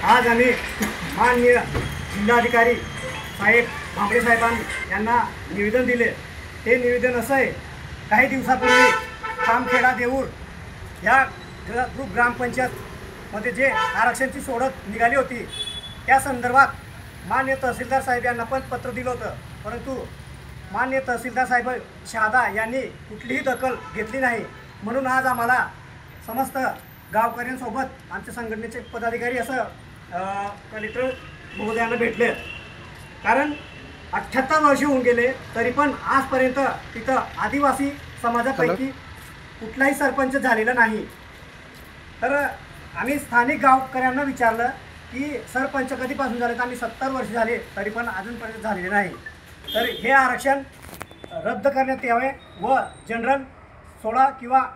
आज आम्ही माननीय जिल्हाधिकारी साहेब भांबरे साहेबांना निवेदन दिले। ते निवेदन असं आहे, काही दिवसापूर्वी खामखेडा देऊर ह्या ग्रुप ग्रामपंचायतमध्ये जे आरक्षणाची सोडत निघाली होती त्या संदर्भात माननीय तहसीलदार साहेब यांना पण पत्र दिलं होतं, परंतु माननीय तहसीलदार साहेब शहादा यांनी कुठलीही दखल घेतली नाही। म्हणून आज आम्हाला समस्त गावकऱ्यांसोबत आमच्या संघटनेचे पदाधिकारी असं कलेक्टर महोदयांना भेटले। कारण 78 वर्ष होऊन गेले तरी पण आजपर्यंत तिथं आदिवासी समाजापैकी कुठलाही सरपंच झालेला नाही। तर आम्ही स्थानिक गावकऱ्यांना विचारलं की सरपंच कधीपासून झाले, तर आम्ही 70 वर्ष झाले तरी पण अजूनपर्यंत झालेले नाही। तर हे आरक्षण रद्द करण्यात यावे व जनरल सोडा किंवा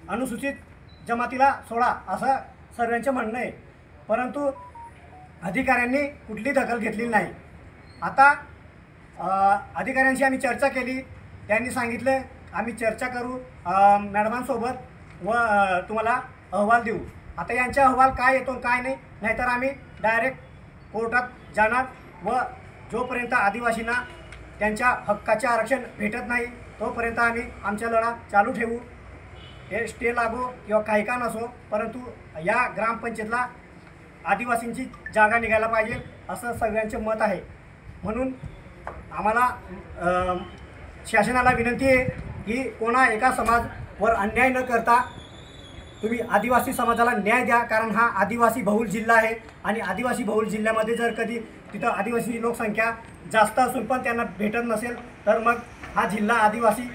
अनुसूचित जमातीला सोडा असं सर्वांचं म्हणणं आहे, परंतु अधिकाऱ्यांनी कुठली दखल घेतलेली नाही। आता अधिकाऱ्यांशी आम्ही चर्चा केली, त्यांनी सांगितले आम्ही चर्चा करू मॅडमांसोबत व तुम्हाला अहवाल देऊ। आता यांचा अहवाल काय येतो काय नाही, नाहीतर आम्ही डायरेक्ट कोर्टात जाणार व जोपर्यंत आदिवासींना त्यांच्या हक्काचे आरक्षण भेटत नाही तोपर्यंत आम्ही आमचा लढा चालू ठेवू। हे स्टे लागो किंवा काही का नसो, परंतु या ग्रामपंचायतला आदिवासींची जागा निघायला पाहिजे असं सगळ्यांचे मत आहे। म्हणून आम्हाला शासनाला विनंती आहे की कोणा एका समाजावर अन्याय न करता तुम्ही आदिवासी समाजाला न्याय द्या, कारण हा आदिवासी बहुल जिल्हा आहे आणि आदिवासी बहुल जिल्ह्यामध्ये जर कधी तिथं आदिवासी लोकसंख्या जास्त असून पण त्यांना भेटत नसेल तर मग हा जिल्हा आदिवासी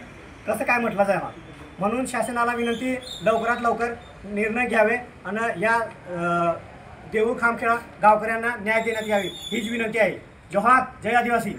कसं काय म्हटलं जाणार। म्हणून शासनाला विनंती लवकरात लवकर निर्णय घ्यावे आणि या देऊर खामखेडा गावकऱ्यांना न्याय देण्यात यावे हीच विनंती आहे। जोहार, जय आदिवासी।